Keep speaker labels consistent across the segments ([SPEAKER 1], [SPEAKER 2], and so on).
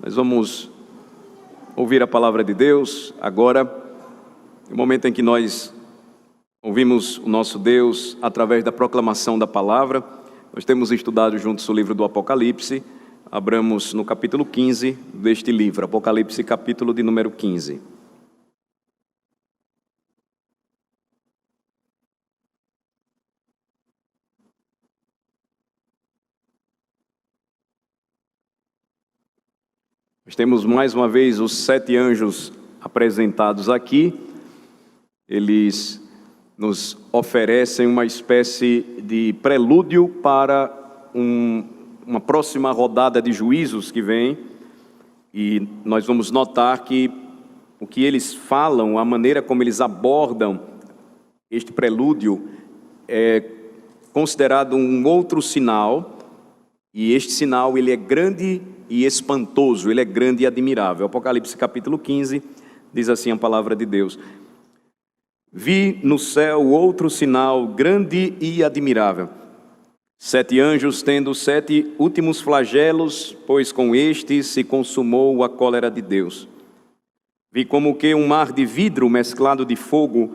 [SPEAKER 1] Nós vamos ouvir a palavra de Deus agora, no momento em que nós ouvimos o nosso Deus através da proclamação da palavra. Nós temos estudado juntos o livro do Apocalipse. Abramos no capítulo 15 deste livro, Apocalipse, capítulo de número 15. Nós temos mais uma vez os 7 anjos apresentados aqui. Eles nos oferecem uma espécie de prelúdio para uma próxima rodada de juízos que vem. E nós vamos notar que o que eles falam, a maneira como eles abordam este prelúdio é considerado um outro sinal. E este sinal, ele é grande e espantoso, ele é grande e admirável. Apocalipse capítulo 15, diz assim a palavra de Deus: Vi no céu outro sinal grande e admirável, 7 anjos tendo 7 últimos flagelos, pois com estes se consumou a cólera de Deus. Vi como que um mar de vidro mesclado de fogo,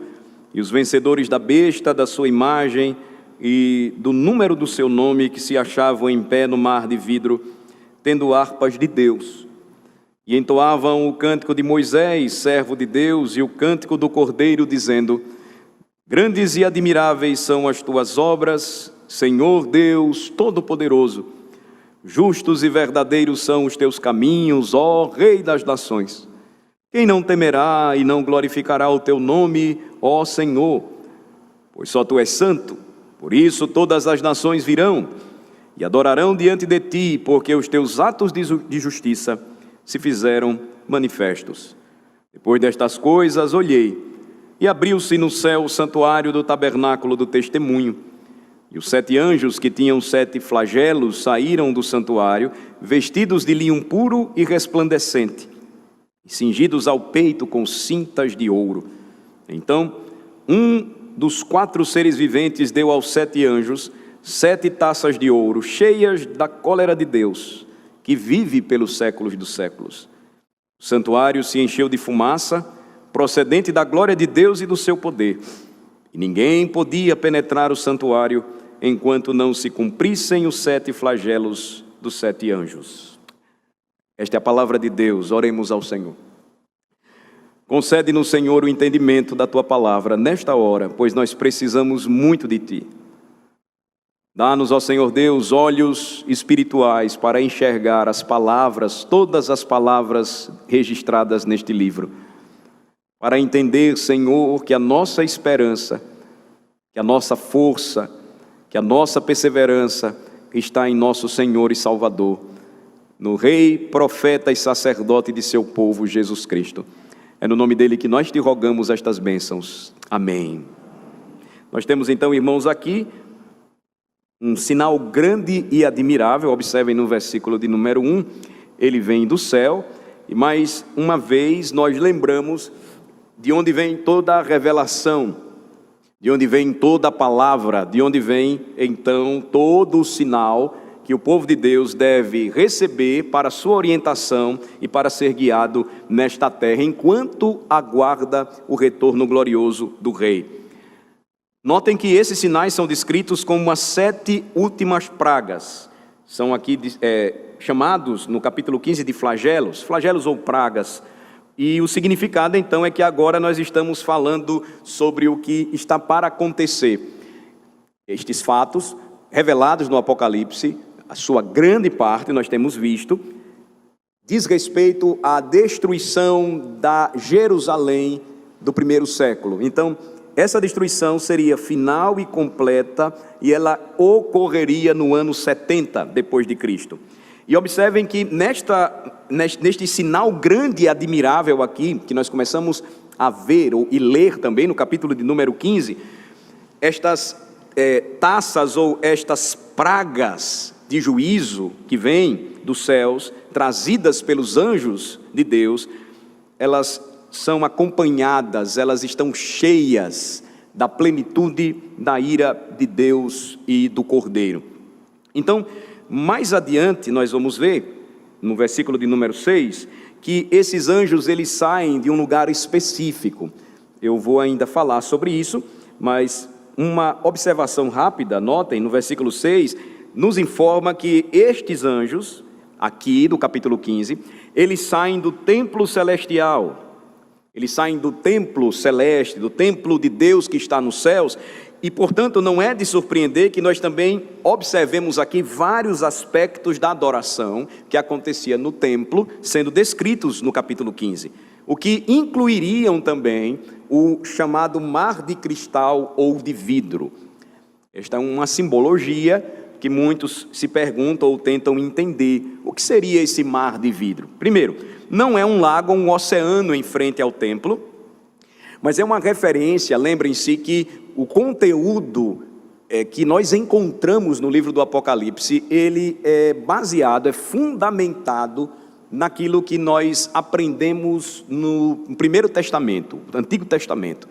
[SPEAKER 1] e os vencedores da besta, da sua imagem e do número do seu nome, que se achavam em pé no mar de vidro, tendo harpas de Deus, e entoavam o cântico de Moisés, servo de Deus, e o cântico do Cordeiro, dizendo: Grandes e admiráveis são as tuas obras, Senhor Deus Todo-Poderoso. Justos e verdadeiros são os teus caminhos, ó Rei das nações. Quem não temerá e não glorificará o teu nome, ó Senhor? Pois só tu és santo. Por isso todas as nações virão e adorarão diante de ti, porque os teus atos de justiça se fizeram manifestos. Depois destas coisas olhei, e abriu-se no céu o santuário do tabernáculo do testemunho. E os 7 anjos que tinham 7 flagelos saíram do santuário, vestidos de linho puro e resplandecente, e cingidos ao peito com cintas de ouro. Então um dos 4 seres viventes deu aos 7 anjos 7 taças de ouro, cheias da cólera de Deus, que vive pelos séculos dos séculos. O santuário se encheu de fumaça, procedente da glória de Deus e do seu poder. E ninguém podia penetrar o santuário, enquanto não se cumprissem os 7 flagelos dos 7 anjos. Esta é a palavra de Deus. Oremos ao Senhor. Concede-nos, Senhor, o entendimento da Tua palavra nesta hora, pois nós precisamos muito de Ti. Dá-nos, ó Senhor Deus, olhos espirituais para enxergar as palavras, todas as palavras registradas neste livro. Para entender, Senhor, que a nossa esperança, que a nossa força, que a nossa perseverança está em nosso Senhor e Salvador, no Rei, profeta e sacerdote de seu povo, Jesus Cristo. É no nome dele que nós te rogamos estas bênçãos. Amém. Nós temos então, irmãos, aqui um sinal grande e admirável. Observem no versículo de número 1, ele vem do céu, e mais uma vez nós lembramos de onde vem toda a revelação, de onde vem toda a palavra, de onde vem então todo o sinal que o povo de Deus deve receber para sua orientação e para ser guiado nesta terra, enquanto aguarda o retorno glorioso do Rei. Notem que esses sinais são descritos como as 7 últimas pragas. São aqui chamados no capítulo 15 de flagelos, flagelos ou pragas. E o significado então é que agora nós estamos falando sobre o que está para acontecer. Estes fatos revelados no Apocalipse, a sua grande parte, nós temos visto, diz respeito à destruição da Jerusalém do primeiro século. Então, essa destruição seria final e completa, e ela ocorreria no ano 70 depois de Cristo. E observem que neste sinal grande e admirável aqui, que nós começamos a ver e ler também no capítulo de número 15, estas taças ou estas pragas de juízo que vêm dos céus, trazidas pelos anjos de Deus, elas são acompanhadas, elas estão cheias da plenitude da ira de Deus e do Cordeiro. Então, mais adiante nós vamos ver no versículo de número 6, que esses anjos eles saem de um lugar específico. Eu vou ainda falar sobre isso, mas uma observação rápida, notem, no versículo 6, nos informa que estes anjos, aqui do capítulo 15, eles saem do templo celestial. Eles saem do templo celeste, do templo de Deus que está nos céus, e portanto não é de surpreender que nós também observemos aqui vários aspectos da adoração que acontecia no templo, sendo descritos no capítulo 15, o que incluiriam também o chamado mar de cristal ou de vidro. Esta é uma simbologia que muitos se perguntam ou tentam entender. O que seria esse mar de vidro? Primeiro, não é um lago ou um oceano em frente ao templo, mas é uma referência, lembrem-se que o conteúdo que nós encontramos no livro do Apocalipse, ele é baseado, é fundamentado naquilo que nós aprendemos no Primeiro Testamento, no Antigo Testamento.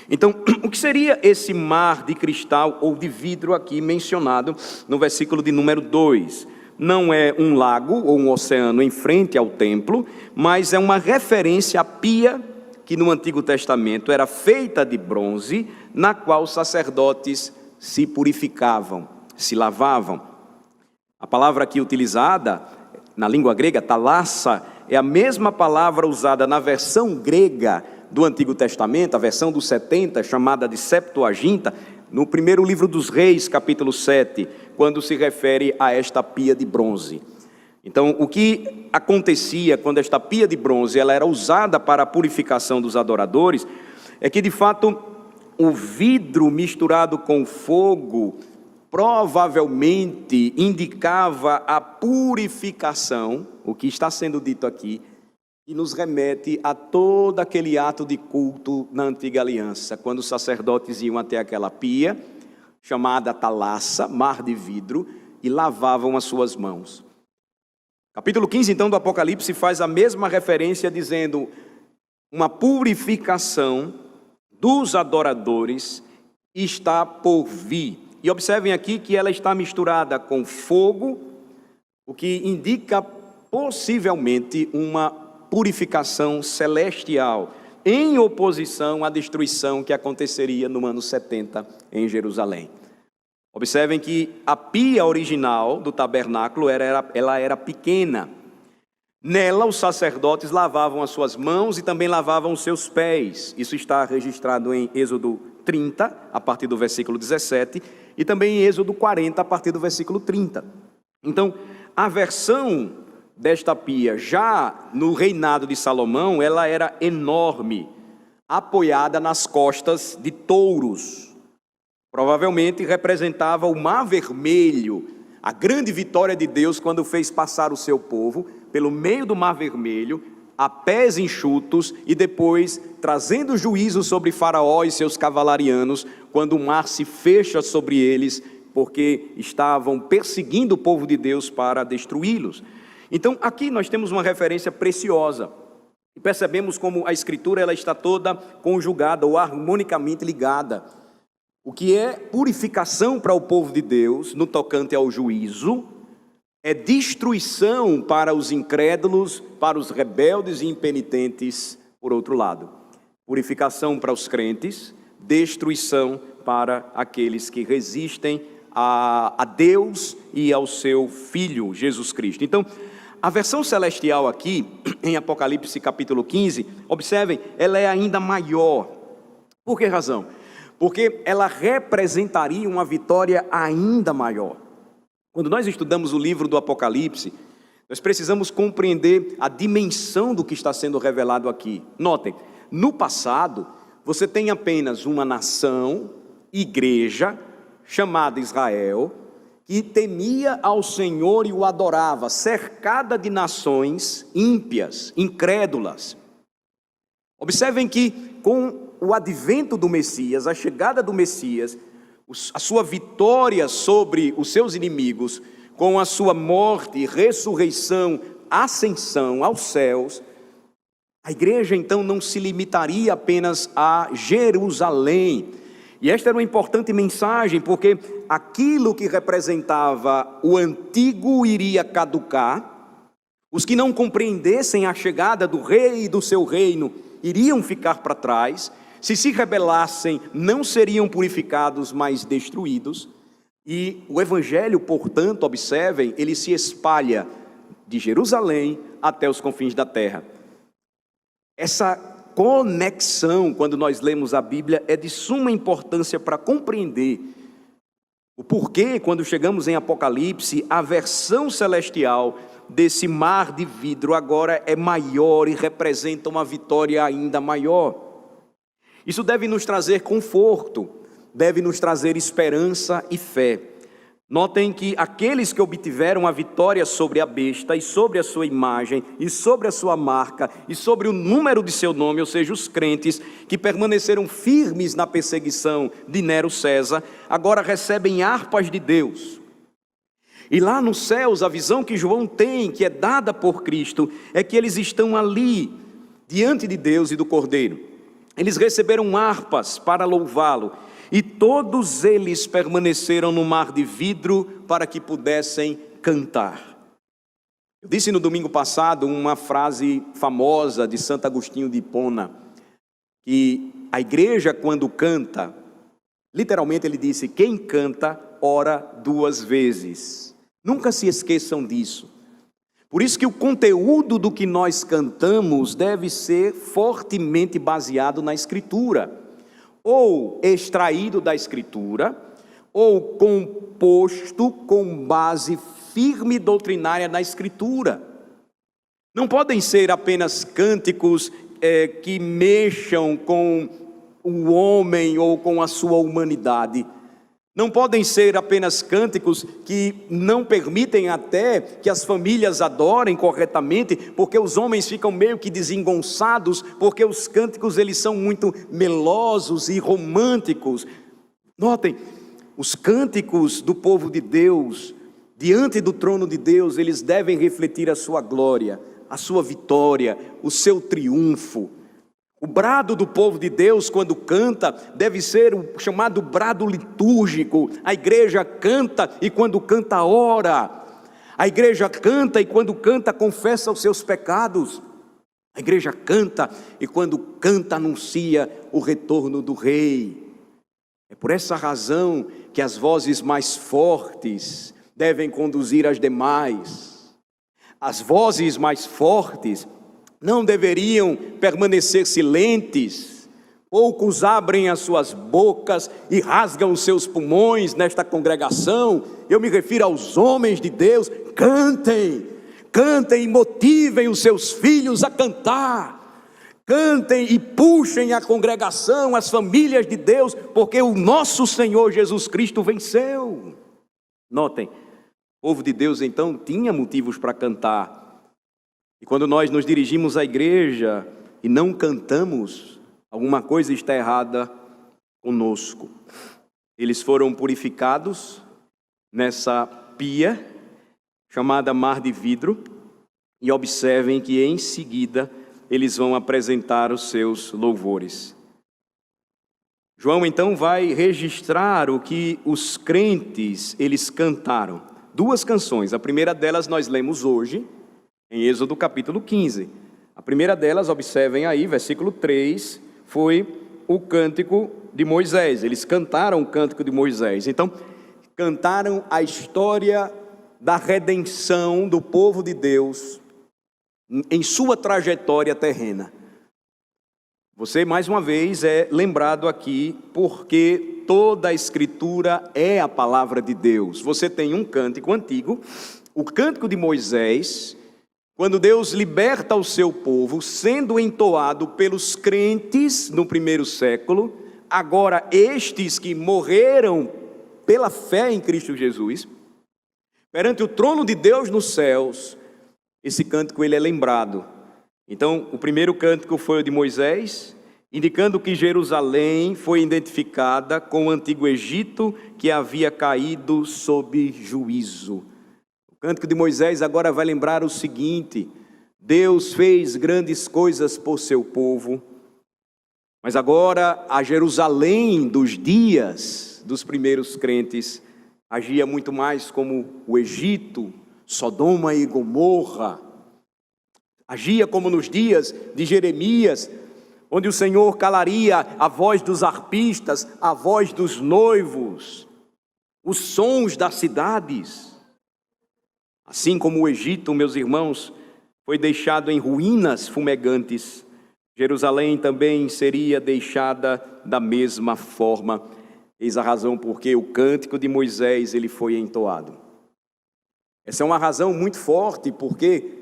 [SPEAKER 1] Então, o que seria esse mar de cristal ou de vidro aqui mencionado no versículo de número 2? Não é um lago ou um oceano em frente ao templo, mas é uma referência à pia que no Antigo Testamento era feita de bronze, na qual os sacerdotes se purificavam, se lavavam. A palavra aqui utilizada na língua grega, talassa, é a mesma palavra usada na versão grega do Antigo Testamento, a versão dos 70, chamada de Septuaginta, no primeiro livro dos Reis, capítulo 7, quando se refere a esta pia de bronze. Então, o que acontecia quando esta pia de bronze ela era usada para a purificação dos adoradores, é que de fato o vidro misturado com fogo provavelmente indicava a purificação, o que está sendo dito aqui, e nos remete a todo aquele ato de culto na antiga aliança, quando os sacerdotes iam até aquela pia, chamada talassa, mar de vidro, e lavavam as suas mãos. Capítulo 15, então, do Apocalipse faz a mesma referência, dizendo uma purificação dos adoradores está por vir. E observem aqui que ela está misturada com fogo, o que indica possivelmente uma purificação celestial, em oposição à destruição que aconteceria no ano 70 em Jerusalém. Observem que a pia original do tabernáculo ela era pequena. Nela os sacerdotes lavavam as suas mãos e também lavavam os seus pés. Isso está registrado em Êxodo 30, a partir do versículo 17, e também em Êxodo 40, a partir do versículo 30. Então, a versão desta pia, já no reinado de Salomão, ela era enorme, apoiada nas costas de touros. Provavelmente representava o Mar Vermelho, a grande vitória de Deus quando fez passar o seu povo pelo meio do Mar Vermelho, a pés enxutos, e depois trazendo juízo sobre Faraó e seus cavalarianos, quando o mar se fecha sobre eles, porque estavam perseguindo o povo de Deus para destruí-los. Então aqui nós temos uma referência preciosa, e percebemos como a Escritura ela está toda conjugada ou harmonicamente ligada. O que é purificação para o povo de Deus no tocante ao juízo, é destruição para os incrédulos, para os rebeldes e impenitentes, por outro lado. Purificação para os crentes, destruição para aqueles que resistem a Deus e ao seu Filho, Jesus Cristo. Então, a versão celestial aqui, em Apocalipse capítulo 15, observem, ela é ainda maior. Por que razão? Porque ela representaria uma vitória ainda maior. Quando nós estudamos o livro do Apocalipse, nós precisamos compreender a dimensão do que está sendo revelado aqui. Notem, no passado, você tem apenas uma nação, igreja, chamada Israel, que temia ao Senhor e o adorava, cercada de nações ímpias, incrédulas. Observem que com o advento do Messias, a chegada do Messias, a sua vitória sobre os seus inimigos, com a sua morte, ressurreição, ascensão aos céus, a igreja então não se limitaria apenas a Jerusalém. E esta era uma importante mensagem, porque aquilo que representava o antigo iria caducar, Os que não compreendessem a chegada do rei e do seu reino iriam ficar para trás. Se rebelassem, não seriam purificados, mas destruídos. E o evangelho, portanto, observem, ele se espalha de Jerusalém até os confins da terra. Essa conexão, quando nós lemos a Bíblia, é de suma importância para compreender o porquê, quando chegamos em Apocalipse, a versão celestial desse mar de vidro agora é maior e representa uma vitória ainda maior. Isso deve nos trazer conforto, deve nos trazer esperança e fé. Notem que aqueles que obtiveram a vitória sobre a besta e sobre a sua imagem e sobre a sua marca e sobre o número de seu nome, ou seja, os crentes que permaneceram firmes na perseguição de Nero César, agora recebem harpas de Deus. E lá nos céus, a visão que João tem, que é dada por Cristo, é que eles estão ali, diante de Deus e do Cordeiro. Eles receberam harpas para louvá-lo, e todos eles permaneceram no mar de vidro para que pudessem cantar. Eu disse no domingo passado uma frase famosa de Santo Agostinho de Hipona, que a igreja quando canta, literalmente ele disse, quem canta, ora 2 vezes. Nunca se esqueçam disso. Por isso que o conteúdo do que nós cantamos deve ser fortemente baseado na Escritura, ou extraído da Escritura, ou composto com base firme doutrinária na Escritura. Não podem ser apenas cânticos que mexam com o homem ou com a sua humanidade. Não podem ser apenas cânticos que não permitem até que as famílias adorem corretamente, porque os homens ficam meio que desengonçados, porque os cânticos eles são muito melosos e românticos. Notem, os cânticos do povo de Deus, diante do trono de Deus, eles devem refletir a sua glória, a sua vitória, o seu triunfo. O brado do povo de Deus, quando canta, deve ser o chamado brado litúrgico. A igreja canta e quando canta ora. A igreja canta e quando canta confessa os seus pecados. A igreja canta e quando canta anuncia o retorno do rei. É por essa razão que as vozes mais fortes devem conduzir as demais. As vozes mais fortes não deveriam permanecer silentes. Poucos abrem as suas bocas e rasgam os seus pulmões nesta congregação. Eu me refiro aos homens de Deus. Cantem, cantem e motivem os seus filhos a cantar. Cantem e puxem a congregação, as famílias de Deus, porque o nosso Senhor Jesus Cristo venceu. Notem, o povo de Deus então tinha motivos para cantar. E quando nós nos dirigimos à igreja e não cantamos, alguma coisa está errada conosco. Eles foram purificados nessa pia chamada mar de vidro, e observem que em seguida eles vão apresentar os seus louvores. João então vai registrar o que os crentes eles cantaram. 2 canções, a primeira delas nós lemos hoje, em Êxodo capítulo 15. A primeira delas, observem aí, versículo 3, foi o cântico de Moisés. Eles cantaram o cântico de Moisés. Então, cantaram a história da redenção do povo de Deus em sua trajetória terrena. Você, mais uma vez, é lembrado aqui porque toda a Escritura é a palavra de Deus. Você tem um cântico antigo, o cântico de Moisés, quando Deus liberta o seu povo, sendo entoado pelos crentes no primeiro século, agora estes que morreram pela fé em Cristo Jesus, perante o trono de Deus nos céus, esse cântico ele é lembrado. Então, o primeiro cântico foi o de Moisés, indicando que Jerusalém foi identificada com o antigo Egito que havia caído sob juízo. O cântico de Moisés agora vai lembrar o seguinte: Deus fez grandes coisas por seu povo, mas agora a Jerusalém dos dias dos primeiros crentes agia muito mais como o Egito, Sodoma e Gomorra. Agia como nos dias de Jeremias, onde o Senhor calaria a voz dos arpistas, a voz dos noivos, os sons das cidades. Assim como o Egito, meus irmãos, foi deixado em ruínas fumegantes, Jerusalém também seria deixada da mesma forma. Eis a razão porque o cântico de Moisés ele foi entoado. Essa é uma razão muito forte, porque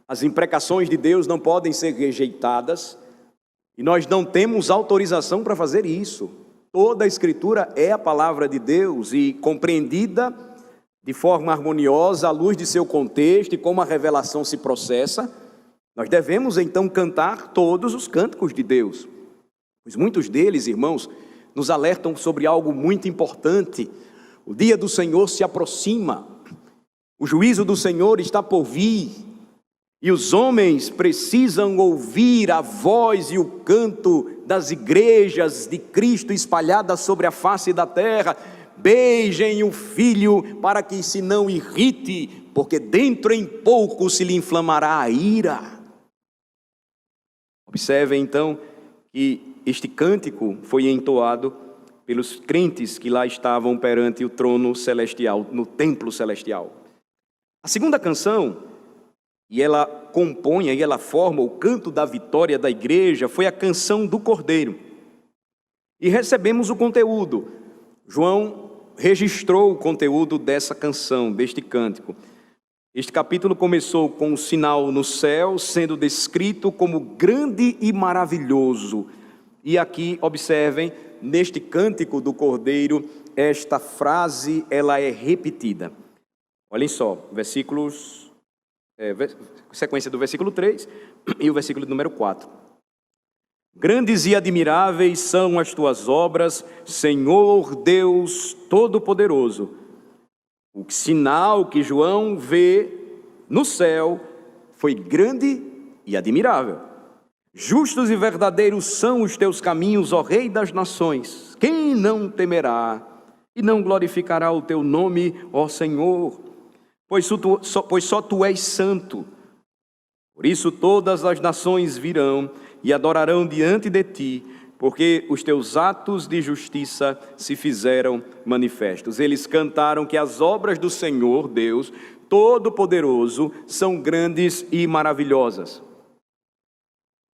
[SPEAKER 1] as imprecações de Deus não podem ser rejeitadas, e nós não temos autorização para fazer isso. Toda a Escritura é a palavra de Deus e compreendida de forma harmoniosa, à luz de seu contexto e como a revelação se processa, nós devemos então cantar todos os cânticos de Deus. Pois muitos deles, irmãos, nos alertam sobre algo muito importante. O dia do Senhor se aproxima, o juízo do Senhor está por vir, e os homens precisam ouvir a voz e o canto das igrejas de Cristo espalhadas sobre a face da terra. Beijem o Filho para que se não irrite, porque dentro em pouco se lhe inflamará a ira. Observem então que este cântico foi entoado pelos crentes que lá estavam perante o trono celestial, no templo celestial. A segunda canção, e ela compõe, e ela forma o canto da vitória da igreja, foi a canção do Cordeiro. E recebemos o conteúdo. João registrou o conteúdo dessa canção, deste cântico. Este capítulo começou com um sinal no céu, sendo descrito como grande e maravilhoso. E aqui, observem, neste cântico do Cordeiro, esta frase, ela é repetida. Olhem só, sequência do versículo 3 e o versículo número 4. Grandes e admiráveis são as tuas obras, Senhor Deus Todo-Poderoso. O sinal que João vê no céu foi grande e admirável. Justos e verdadeiros são os teus caminhos, ó Rei das nações. Quem não temerá e não glorificará o teu nome, ó Senhor? Pois só tu és santo. Por isso todas as nações virão e adorarão diante de ti, porque os teus atos de justiça se fizeram manifestos. Eles cantaram que as obras do Senhor, Deus Todo-Poderoso, são grandes e maravilhosas.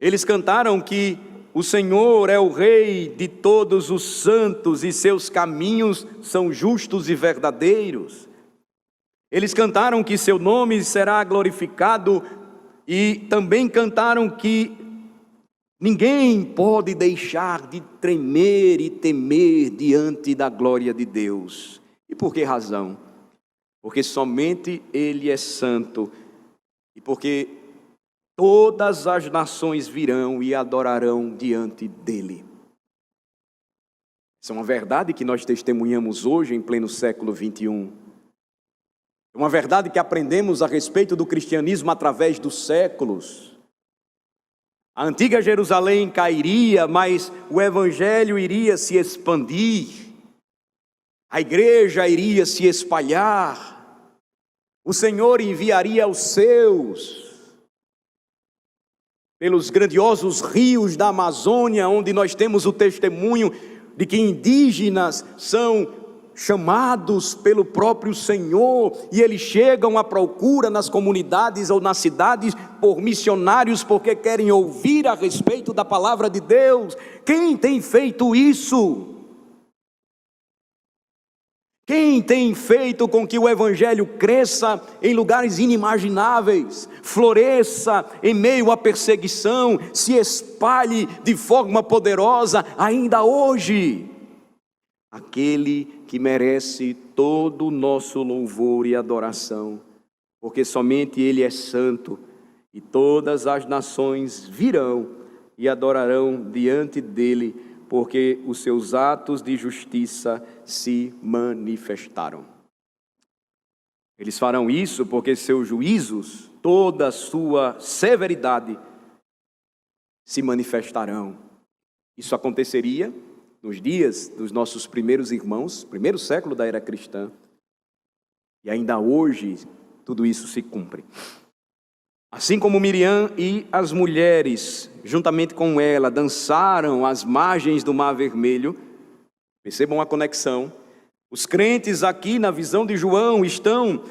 [SPEAKER 1] Eles cantaram que o Senhor é o Rei de todos os santos e seus caminhos são justos e verdadeiros. Eles cantaram que seu nome será glorificado e também cantaram que ninguém pode deixar de tremer e temer diante da glória de Deus. E por que razão? Porque somente Ele é santo e porque todas as nações virão e adorarão diante dEle. Isso é uma verdade que nós testemunhamos hoje em pleno século 21. É uma verdade que aprendemos a respeito do cristianismo através dos séculos. A antiga Jerusalém cairia, mas o evangelho iria se expandir. A igreja iria se espalhar. O Senhor enviaria os seus pelos grandiosos rios da Amazônia, onde nós temos o testemunho de que indígenas são chamados pelo próprio Senhor, e eles chegam à procura nas comunidades ou nas cidades por missionários, porque querem ouvir a respeito da palavra de Deus. Quem tem feito isso? Quem tem feito com que o evangelho cresça em lugares inimagináveis, floresça em meio à perseguição, se espalhe de forma poderosa ainda hoje? Aquele que merece todo o nosso louvor e adoração, porque somente Ele é santo, e todas as nações virão e adorarão diante dEle, porque os seus atos de justiça se manifestaram. Eles farão isso porque seus juízos, toda a sua severidade, se manifestarão. Isso aconteceria nos dias dos nossos primeiros irmãos, primeiro século da era cristã, e ainda hoje tudo isso se cumpre. Assim como Miriam e as mulheres, juntamente com ela, dançaram às margens do Mar Vermelho, percebam a conexão. Os crentes aqui na visão de João estão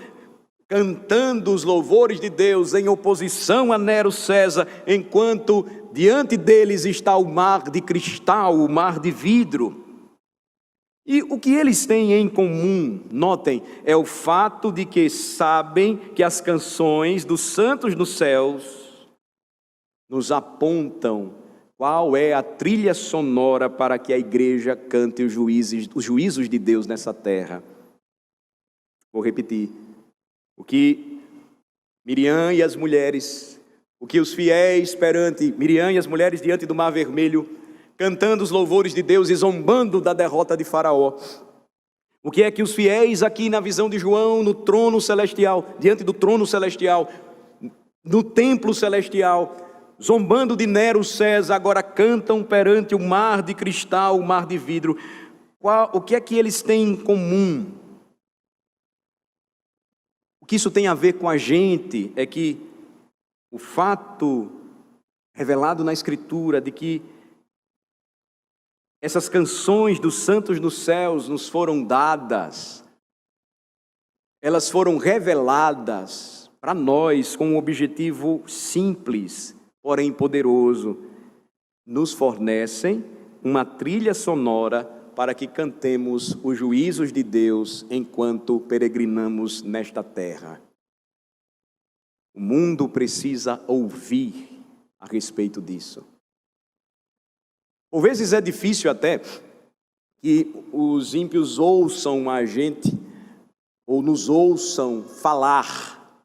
[SPEAKER 1] cantando os louvores de Deus em oposição a Nero César, enquanto diante deles está o mar de cristal, o mar de vidro. E o que eles têm em comum, notem, é o fato de que sabem que as canções dos santos nos céus nos apontam qual é a trilha sonora para que a igreja cante os juízos de Deus nessa terra. Vou repetir. O que Miriam e as mulheres, o que os fiéis perante Miriam e as mulheres diante do Mar Vermelho, cantando os louvores de Deus e zombando da derrota de Faraó. O que é que os fiéis aqui na visão de João, no trono celestial, diante do trono celestial, no templo celestial, zombando de Nero César, agora cantam perante o mar de cristal, o mar de vidro. O que é que eles têm em comum? O que isso tem a ver com a gente é que o fato revelado na Escritura de que essas canções dos santos nos céus nos foram dadas, elas foram reveladas para nós com um objetivo simples, porém poderoso. Nos fornecem uma trilha sonora para que cantemos os juízos de Deus enquanto peregrinamos nesta terra. O mundo precisa ouvir a respeito disso. Por vezes é difícil até que os ímpios ouçam a gente, ou nos ouçam falar,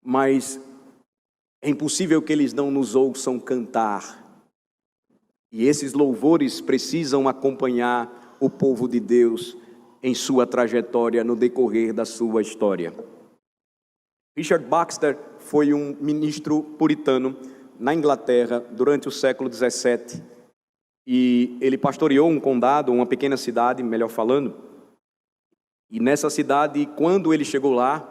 [SPEAKER 1] mas é impossível que eles não nos ouçam cantar. E esses louvores precisam acompanhar o povo de Deus em sua trajetória no decorrer da sua história. Richard Baxter foi um ministro puritano na Inglaterra durante o século 17. E ele pastoreou um condado, uma pequena cidade, melhor falando. E nessa cidade, quando ele chegou lá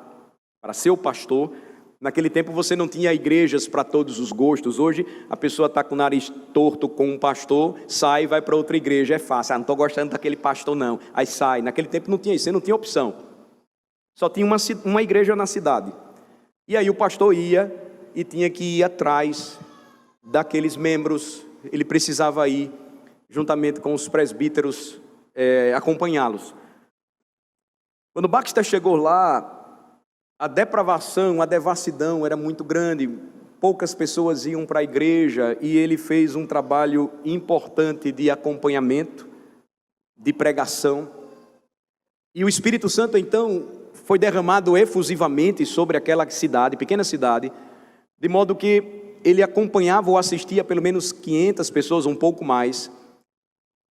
[SPEAKER 1] para ser o pastor, naquele tempo você não tinha igrejas para todos os gostos. Hoje a pessoa está com o nariz torto com um pastor, sai e vai para outra igreja, é fácil. Não estou gostando daquele pastor não, aí sai. Naquele tempo não tinha isso, você não tinha opção. Só tinha uma igreja na cidade. E aí o pastor ia e tinha que ir atrás daqueles membros. Ele precisava ir, juntamente com os presbíteros, acompanhá-los. Quando Baxter chegou lá, a depravação, a devassidão era muito grande, poucas pessoas iam para a igreja, e ele fez um trabalho importante de acompanhamento, de pregação. E o Espírito Santo, então, foi derramado efusivamente sobre aquela cidade, pequena cidade, de modo que ele acompanhava ou assistia pelo menos 500 pessoas, um pouco mais.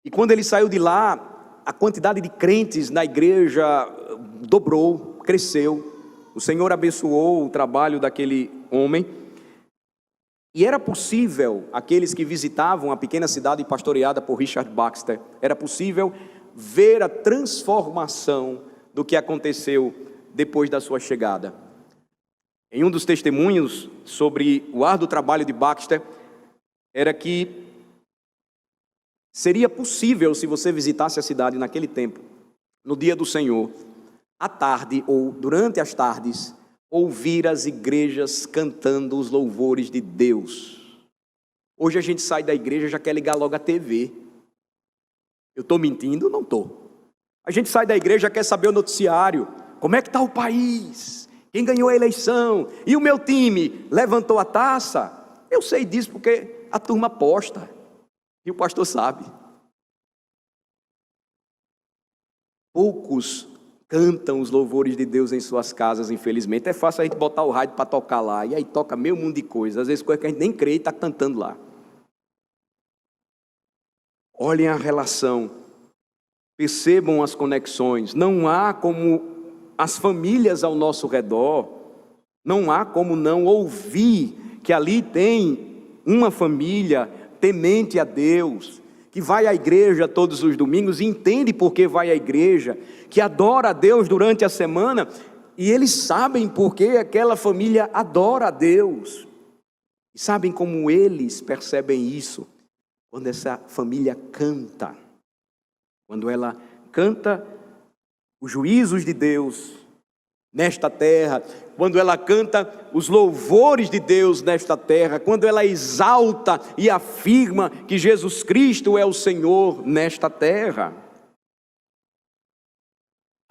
[SPEAKER 1] E quando ele saiu de lá, a quantidade de crentes na igreja dobrou, cresceu. O Senhor abençoou o trabalho daquele homem. E era possível, aqueles que visitavam a pequena cidade pastoreada por Richard Baxter, era possível ver a transformação do que aconteceu depois da sua chegada. Em um dos testemunhos sobre o árduo trabalho de Baxter, era que seria possível, se você visitasse a cidade naquele tempo, no dia do Senhor, à tarde ou durante as tardes, ouvir as igrejas cantando os louvores de Deus. Hoje a gente sai da igreja e já quer ligar logo a TV. Eu estou mentindo? Não estou. A gente sai da igreja e quer saber o noticiário. Como é que está o país? Quem ganhou a eleição? E o meu time levantou a taça? Eu sei disso porque a turma aposta. E o pastor sabe. Poucos cantam os louvores de Deus em suas casas, infelizmente. É fácil a gente botar o rádio para tocar lá. E aí toca meio mundo de coisas. Às vezes coisa que a gente nem crê e está cantando lá. Olhem a relação. Percebam as conexões. Não há como as famílias ao nosso redor, não há como não ouvir que ali tem uma família temente a Deus, que vai à igreja todos os domingos e entende por que vai à igreja, que adora a Deus durante a semana E eles sabem porque aquela família adora a Deus. E sabem como eles percebem isso? Quando essa família canta. Quando ela canta os juízos de Deus nesta terra, quando ela canta os louvores de Deus nesta terra, quando ela exalta e afirma que Jesus Cristo é o Senhor nesta terra.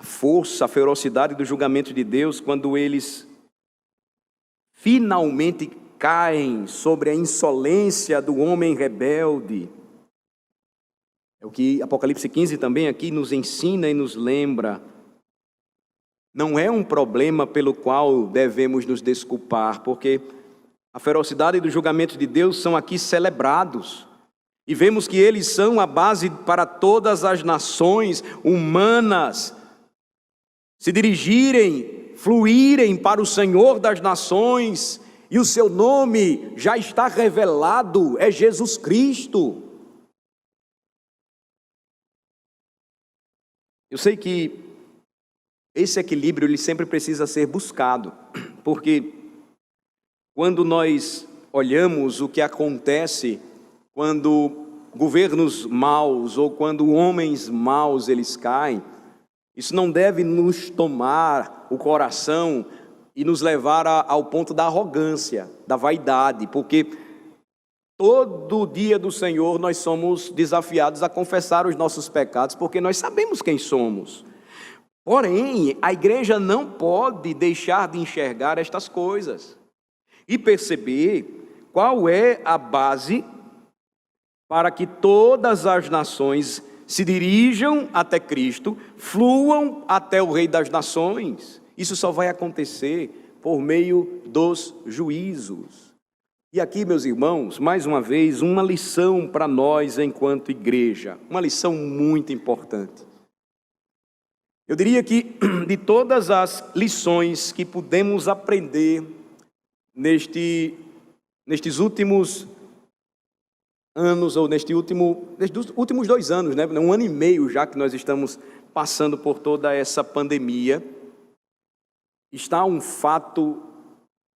[SPEAKER 1] A força, a ferocidade do julgamento de Deus, quando eles finalmente caem sobre a insolência do homem rebelde. É o que Apocalipse 15 também aqui nos ensina e nos lembra. Não é um problema pelo qual devemos nos desculpar, porque a ferocidade do julgamento de Deus são aqui celebrados. E vemos que eles são a base para todas as nações humanas se dirigirem, fluírem para o Senhor das nações, e o seu nome já está revelado, é Jesus Cristo. Eu sei que esse equilíbrio ele sempre precisa ser buscado, porque quando nós olhamos o que acontece quando governos maus ou quando homens maus eles caem, isso não deve nos tomar o coração e nos levar ao ponto da arrogância, da vaidade, porque todo dia do Senhor nós somos desafiados a confessar os nossos pecados, porque nós sabemos quem somos. Porém, a igreja não pode deixar de enxergar estas coisas e perceber qual é a base para que todas as nações se dirijam até Cristo, fluam até o Rei das Nações. Isso só vai acontecer por meio dos juízos. E aqui, meus irmãos, mais uma vez, uma lição para nós enquanto igreja, uma lição muito importante. Eu diria que de todas as lições que pudemos aprender nestes últimos anos, ou nestes últimos 2 anos, né? 1 ano e meio já que nós estamos passando por toda essa pandemia, está um fato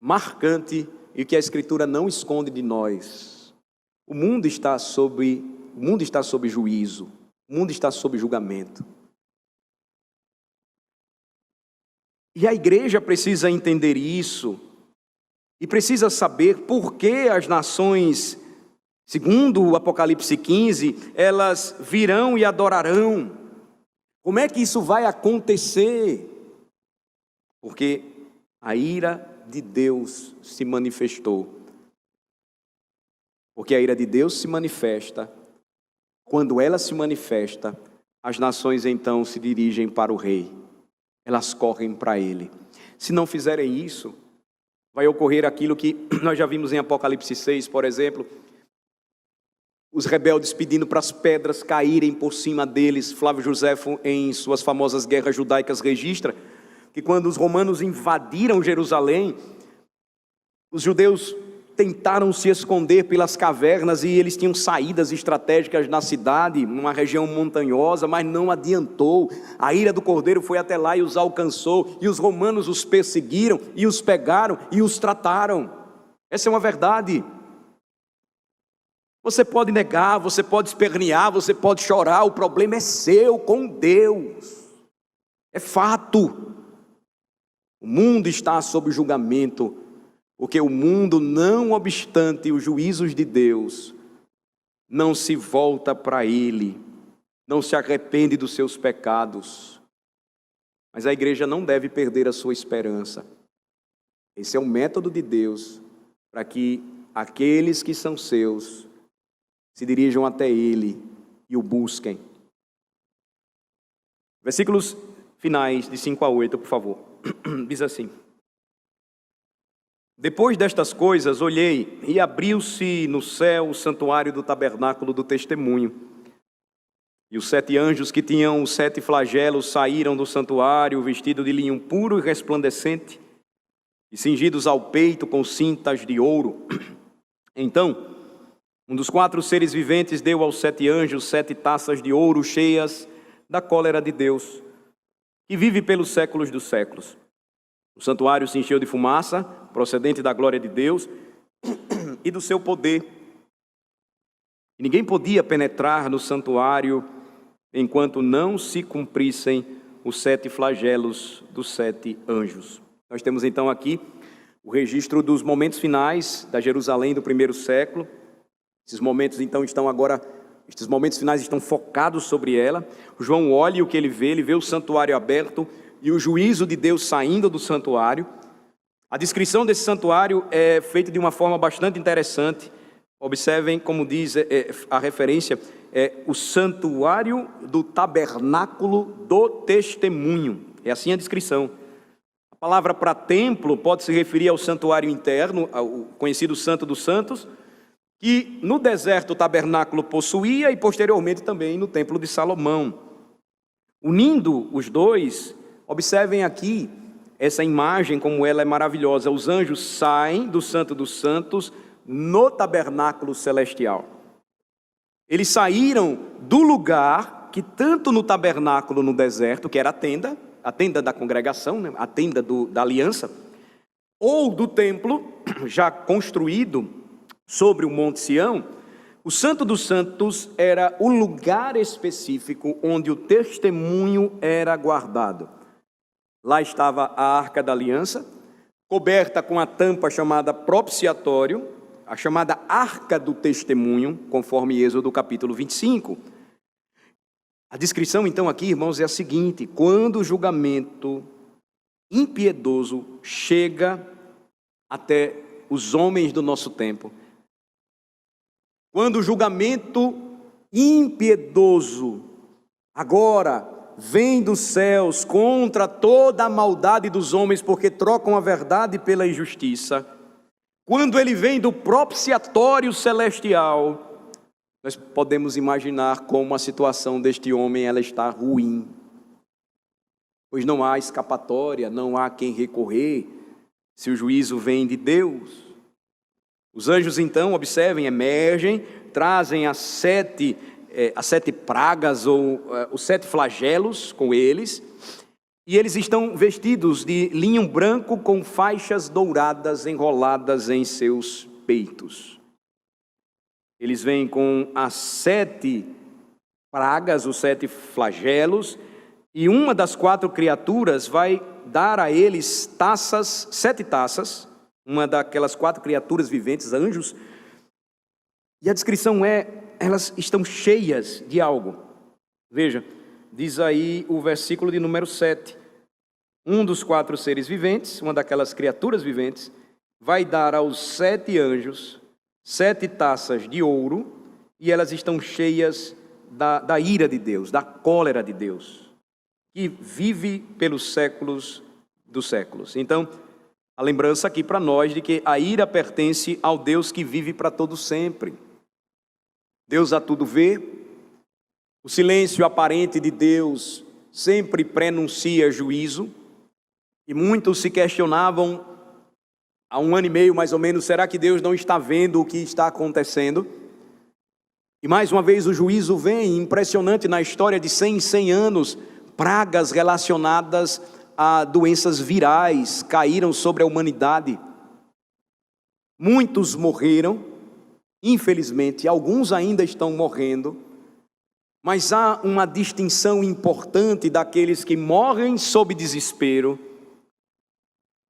[SPEAKER 1] marcante e que a Escritura não esconde de nós. O mundo está sob juízo, o mundo está sob julgamento. E a igreja precisa entender isso e precisa saber por que as nações, segundo o Apocalipse 15, elas virão e adorarão. Como é que isso vai acontecer? Porque a ira de Deus se manifestou. Porque a ira de Deus se manifesta. Quando ela se manifesta, as nações então se dirigem para o rei. Elas correm para ele. Se não fizerem isso, vai ocorrer aquilo que nós já vimos em Apocalipse 6, por exemplo. Os rebeldes pedindo para as pedras caírem por cima deles. Flávio Joséfo, em suas famosas guerras judaicas, registra que quando os romanos invadiram Jerusalém, os judeus tentaram se esconder pelas cavernas e eles tinham saídas estratégicas na cidade, numa região montanhosa, mas não adiantou. A ira do Cordeiro foi até lá e os alcançou, e os romanos os perseguiram, e os pegaram, e os trataram. Essa é uma verdade. Você pode negar, você pode espernear, você pode chorar, o problema é seu com Deus. É fato. O mundo está sob julgamento, porque o mundo, não obstante os juízos de Deus, não se volta para Ele, não se arrepende dos seus pecados. Mas a igreja não deve perder a sua esperança. Esse é o método de Deus para que aqueles que são seus se dirijam até Ele e o busquem. Versículos finais de 5 a 8, por favor. Diz assim: Depois destas coisas, olhei, e abriu-se no céu o santuário do tabernáculo do testemunho. E os 7 anjos que tinham os 7 flagelos saíram do santuário, vestidos de linho puro e resplandecente, e cingidos ao peito com cintas de ouro. Então, um dos 4 seres viventes deu aos 7 anjos 7 taças de ouro cheias da cólera de Deus, que vive pelos séculos dos séculos. O santuário se encheu de fumaça, procedente da glória de Deus e do seu poder. E ninguém podia penetrar no santuário enquanto não se cumprissem os 7 flagelos dos 7 anjos. Nós temos então aqui o registro dos momentos finais da Jerusalém do primeiro século. Esses momentos estes momentos finais estão focados sobre ela. O João olha e o que ele vê o santuário aberto e o juízo de Deus saindo do santuário. A descrição desse santuário é feita de uma forma bastante interessante. Observem como diz a referência, o santuário do tabernáculo do testemunho. É assim a descrição. A palavra para templo pode se referir ao santuário interno, ao conhecido Santo dos Santos, que no deserto o tabernáculo possuía e posteriormente também no templo de Salomão. Unindo os dois, observem aqui essa imagem como ela é maravilhosa. Os anjos saem do Santo dos Santos no tabernáculo celestial. Eles saíram do lugar que tanto no tabernáculo no deserto, que era a tenda da congregação, né? A tenda da aliança, ou do templo já construído sobre o Monte Sião, o Santo dos Santos era o lugar específico onde o testemunho era guardado. Lá estava a Arca da Aliança, coberta com a tampa chamada propiciatório, a chamada Arca do Testemunho, conforme Êxodo capítulo 25. A descrição então aqui, irmãos, é a seguinte: quando o julgamento impiedoso chega até os homens do nosso tempo, quando o julgamento impiedoso agora vem dos céus contra toda a maldade dos homens, porque trocam a verdade pela injustiça, quando ele vem do propiciatório celestial, nós podemos imaginar como a situação deste homem ela está ruim, pois não há escapatória, não há quem recorrer, se o juízo vem de Deus. Os anjos então, observem, emergem, trazem as sete pragas ou os 7 flagelos com eles, e eles estão vestidos de linho branco com faixas douradas enroladas em seus peitos. Eles vêm com as 7 pragas, os 7 flagelos, e uma das 4 criaturas vai dar a eles 7 taças, uma daquelas 4 criaturas viventes, anjos, e a descrição elas estão cheias de algo. Veja, diz aí o versículo de número 7, um dos 4 seres viventes, uma daquelas criaturas viventes, vai dar aos 7 anjos 7 taças de ouro, e elas estão cheias da ira de Deus, da cólera de Deus, que vive pelos séculos dos séculos. Então, a lembrança aqui para nós de que a ira pertence ao Deus que vive para todo sempre. Deus a tudo vê. O silêncio aparente de Deus sempre prenuncia juízo. E muitos se questionavam há 1 ano e meio mais ou menos, será que Deus não está vendo o que está acontecendo? E mais uma vez o juízo vem, impressionante, na história de 100 em 100 anos, pragas relacionadas a doenças virais caíram sobre a humanidade. Muitos morreram, infelizmente, alguns ainda estão morrendo, mas há uma distinção importante daqueles que morrem sob desespero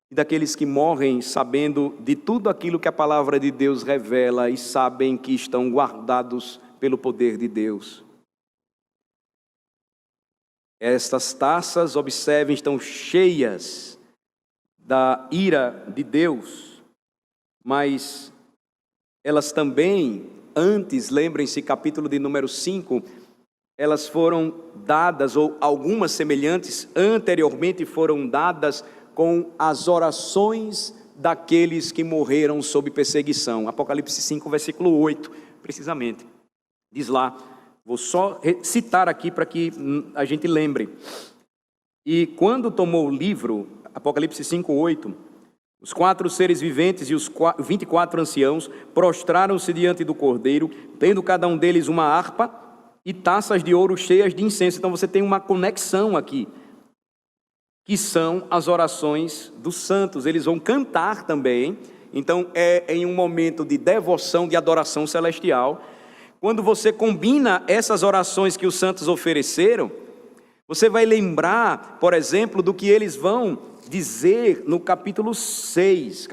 [SPEAKER 1] e daqueles que morrem sabendo de tudo aquilo que a palavra de Deus revela e sabem que estão guardados pelo poder de Deus. Estas taças, observem, estão cheias da ira de Deus, mas elas também, antes, lembrem-se, capítulo de número 5, elas foram dadas, ou algumas semelhantes, anteriormente foram dadas com as orações daqueles que morreram sob perseguição. Apocalipse 5, versículo 8, precisamente. Diz lá, vou só citar aqui para que a gente lembre. E quando tomou o livro, Apocalipse 5, 8, os 4 seres viventes e os 24 anciãos prostraram-se diante do Cordeiro, tendo cada um deles uma harpa e taças de ouro cheias de incenso. Então você tem uma conexão aqui. que são as orações dos santos. Eles vão cantar também, então é em um momento de devoção, de adoração celestial. Quando você combina essas orações que os santos ofereceram, você vai lembrar, por exemplo, do que eles vão dizer no capítulo 6,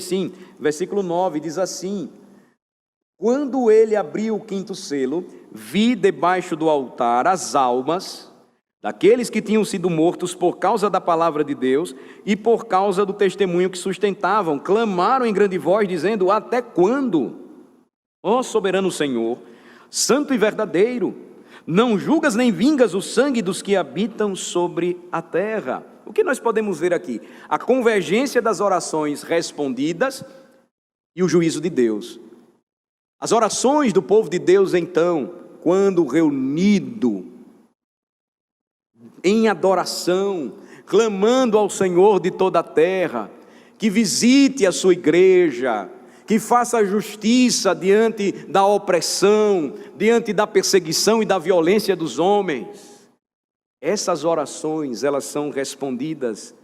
[SPEAKER 1] sim, versículo 9, diz assim: quando ele abriu o quinto selo, vi debaixo do altar as almas daqueles que tinham sido mortos por causa da palavra de Deus e por causa do testemunho que sustentavam. Clamaram em grande voz, dizendo: até quando, ó soberano Senhor, santo e verdadeiro, não julgas nem vingas o sangue dos que habitam sobre a terra? O que nós podemos ver aqui? A convergência das orações respondidas e o juízo de Deus. As orações do povo de Deus, então, quando reunido em adoração, clamando ao Senhor de toda a terra, que visite a sua igreja, que faça justiça diante da opressão, diante da perseguição e da violência dos homens. Essas orações, elas são respondidas,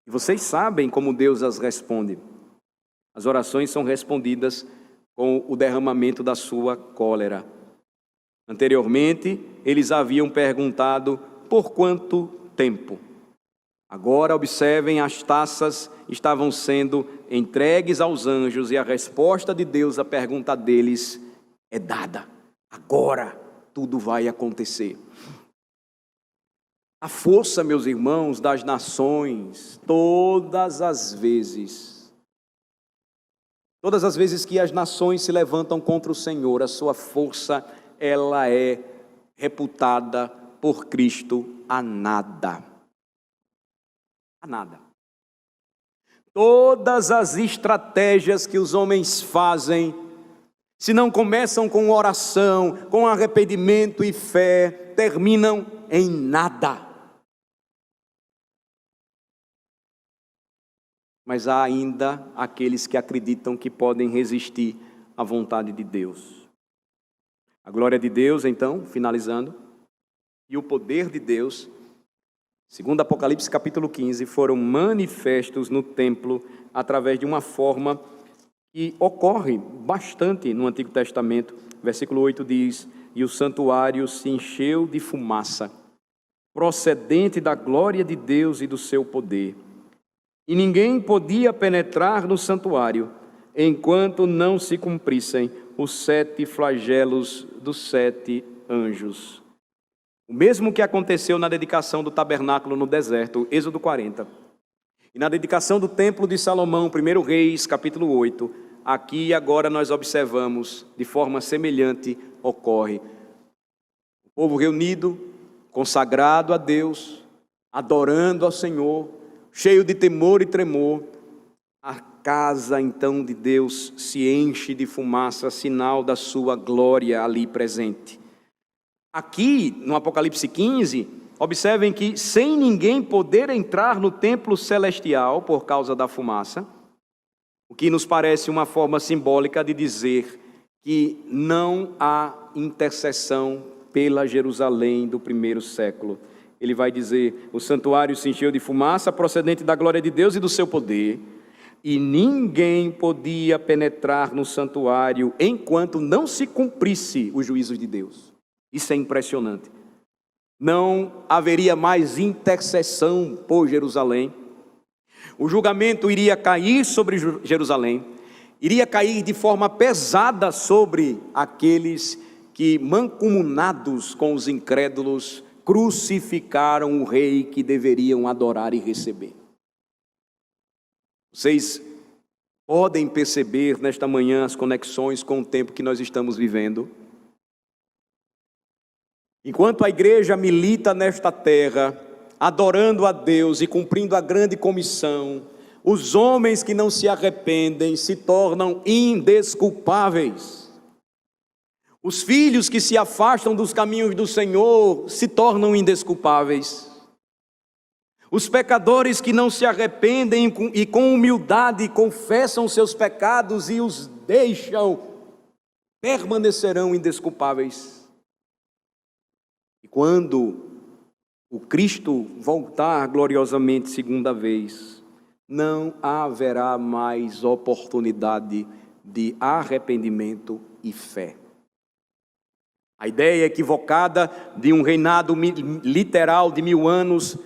[SPEAKER 1] e vocês sabem como Deus as responde. As orações são respondidas com o derramamento da sua cólera. Anteriormente, eles haviam perguntado: por quanto tempo? Agora observem, as taças estavam sendo entregues aos anjos e a resposta de Deus à pergunta deles é dada. Agora tudo vai acontecer. A força, meus irmãos, das nações, todas as vezes que as nações se levantam contra o Senhor, a sua força, ela é reputada por Cristo a nada. A nada. Todas as estratégias que os homens fazem, se não começam com oração, com arrependimento e fé, terminam em nada. Mas há ainda aqueles que acreditam que podem resistir à vontade de Deus. A glória de Deus, então, finalizando, e o poder de Deus, segundo Apocalipse capítulo 15, foram manifestos no templo através de uma forma que ocorre bastante no Antigo Testamento. Versículo 8 diz: e o santuário se encheu de fumaça, procedente da glória de Deus e do seu poder. E ninguém podia penetrar no santuário, enquanto não se cumprissem os 7 flagelos dos 7 anjos. O mesmo que aconteceu na dedicação do tabernáculo no deserto, Êxodo 40. E na dedicação do templo de Salomão, 1 Reis, capítulo 8. Aqui e agora nós observamos, de forma semelhante, ocorre. O povo reunido, consagrado a Deus, adorando ao Senhor, cheio de temor e tremor, a casa então de Deus se enche de fumaça, sinal da sua glória ali presente. Aqui no Apocalipse 15, observem que sem ninguém poder entrar no templo celestial por causa da fumaça, o que nos parece uma forma simbólica de dizer que não há intercessão pela Jerusalém do primeiro século. Ele vai dizer: o santuário se encheu de fumaça procedente da glória de Deus e do seu poder, e ninguém podia penetrar no santuário enquanto não se cumprisse os juízos de Deus. Isso é impressionante. Não haveria mais intercessão por Jerusalém. O julgamento iria cair sobre Jerusalém, iria cair de forma pesada sobre aqueles que, mancomunados com os incrédulos, crucificaram o rei que deveriam adorar e receber. Vocês podem perceber nesta manhã as conexões com o tempo que nós estamos vivendo? Enquanto a igreja milita nesta terra, adorando a Deus e cumprindo a grande comissão, os homens que não se arrependem se tornam indesculpáveis. Os filhos que se afastam dos caminhos do Senhor se tornam indesculpáveis. Os pecadores que não se arrependem e com humildade confessam seus pecados e os deixam, permanecerão indesculpáveis. E quando o Cristo voltar gloriosamente segunda vez, não haverá mais oportunidade de arrependimento e fé. A ideia equivocada de um reinado literal de 1000 anos,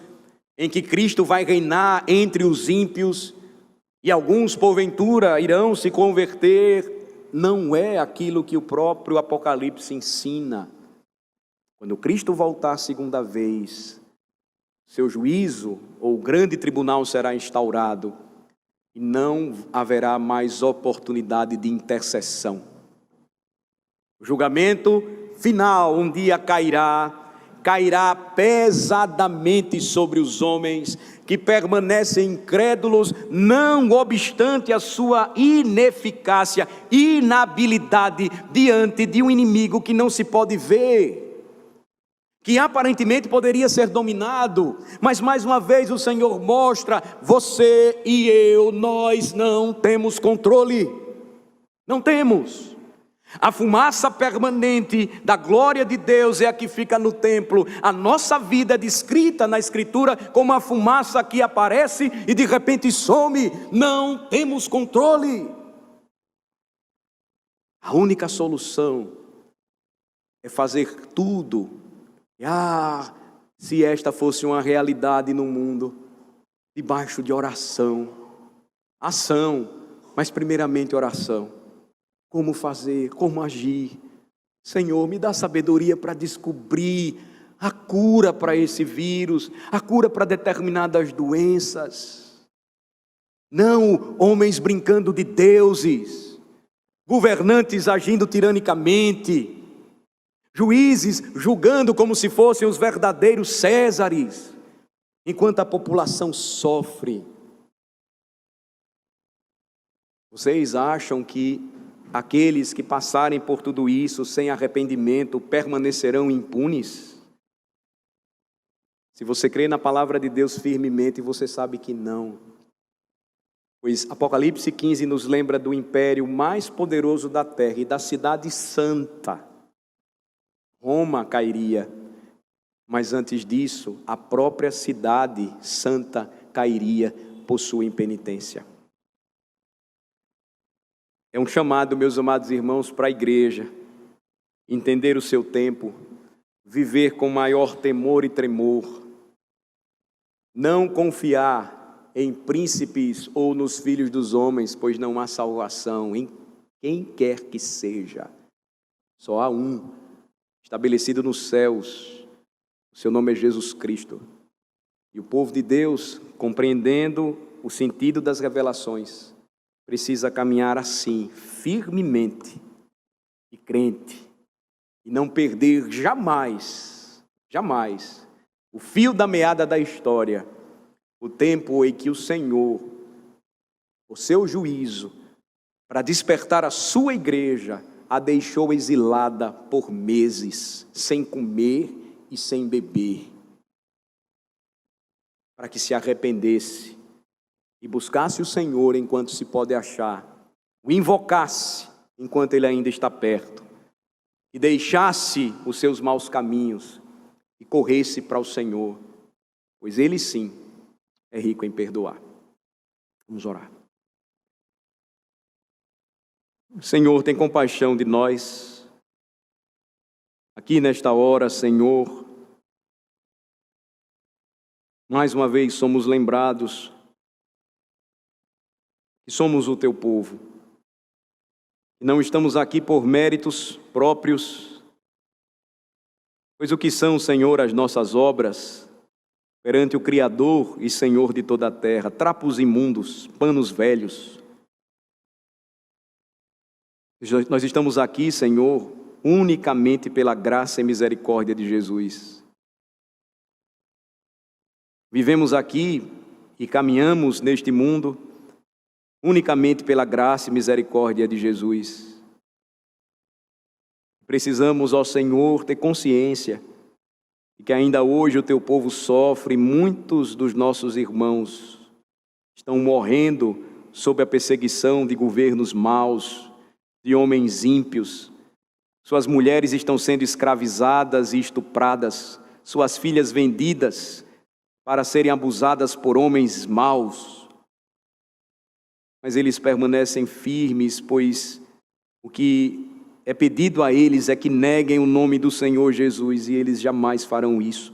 [SPEAKER 1] em que Cristo vai reinar entre os ímpios e alguns porventura irão se converter, não é aquilo que o próprio Apocalipse ensina. Quando Cristo voltar a segunda vez, seu juízo ou grande tribunal será instaurado e não haverá mais oportunidade de intercessão. O julgamento final um dia cairá pesadamente sobre os homens que permanecem incrédulos, não obstante a sua ineficácia, inabilidade diante de um inimigo que não se pode ver, que aparentemente poderia ser dominado, mas mais uma vez o Senhor mostra: você e eu, nós não temos controle, não temos. A fumaça permanente da glória de Deus é a que fica no templo. A nossa vida é descrita na Escritura como a fumaça que aparece e de repente some. Não temos controle. A única solução é fazer tudo. Se esta fosse uma realidade no mundo, debaixo de oração, ação, mas primeiramente oração. Como fazer, como agir. Senhor, me dá sabedoria para descobrir a cura para esse vírus, a cura para determinadas doenças. Não homens brincando de deuses, governantes agindo tiranicamente, juízes julgando como se fossem os verdadeiros Césares, enquanto a população sofre. Vocês acham que aqueles que passarem por tudo isso sem arrependimento permanecerão impunes? Se você crê na palavra de Deus firmemente, você sabe que não. Pois Apocalipse 15 nos lembra do império mais poderoso da terra e da cidade santa. Roma cairia, mas antes disso, a própria cidade santa cairia por sua impenitência. É um chamado, meus amados irmãos, para a igreja entender o seu tempo, viver com maior temor e tremor, não confiar em príncipes ou nos filhos dos homens, pois não há salvação em quem quer que seja. Só há um, estabelecido nos céus, o seu nome é Jesus Cristo. E o povo de Deus, compreendendo o sentido das revelações, precisa caminhar assim, firmemente e crente, e não perder jamais, o fio da meada da história, o tempo em que o Senhor, o seu juízo, para despertar a sua igreja, a deixou exilada por meses, sem comer e sem beber, para que se arrependesse e buscasse o Senhor enquanto se pode achar, o invocasse enquanto Ele ainda está perto, e deixasse os seus maus caminhos e corresse para o Senhor, pois Ele sim é rico em perdoar. Vamos orar. Senhor, tem compaixão de nós. Aqui nesta hora, Senhor, mais uma vez somos lembrados que somos o Teu povo. E não estamos aqui por méritos próprios, pois o que são, Senhor, as nossas obras perante o Criador e Senhor de toda a terra? Trapos imundos, panos velhos. Nós estamos aqui, Senhor, unicamente pela graça e misericórdia de Jesus. Vivemos aqui e caminhamos neste mundo unicamente pela graça e misericórdia de Jesus. Precisamos, ó Senhor, ter consciência de que ainda hoje o Teu povo sofre, muitos dos nossos irmãos estão morrendo sob a perseguição de governos maus, de homens ímpios. Suas mulheres estão sendo escravizadas e estupradas suas filhas vendidas para serem abusadas por homens maus. Mas eles permanecem firmes, pois o que é pedido a eles é que neguem o nome do Senhor Jesus, e eles jamais farão isso.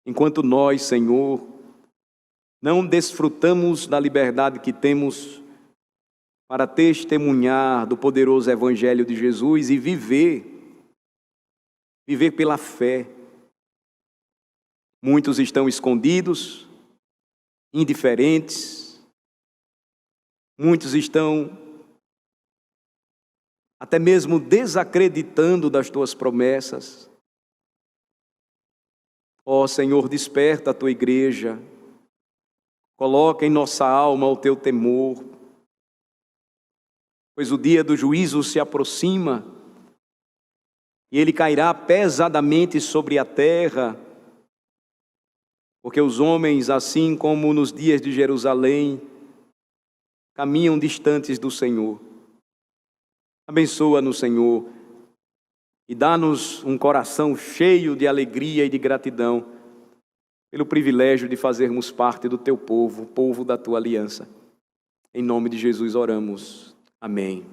[SPEAKER 1] Enquanto nós, Senhor, não desfrutamos da liberdade que temos para testemunhar do poderoso Evangelho de Jesus e viver pela fé. Muitos estão escondidos, indiferentes, muitos estão até mesmo desacreditando das tuas promessas. Ó Senhor, desperta a tua igreja, coloca em nossa alma o teu temor, pois o dia do juízo se aproxima e ele cairá pesadamente sobre a terra, porque os homens, assim como nos dias de Jerusalém, caminham distantes do Senhor. Abençoa-nos, Senhor, e dá-nos um coração cheio de alegria e de gratidão pelo privilégio de fazermos parte do teu povo, povo da tua aliança. Em nome de Jesus oramos. Amém.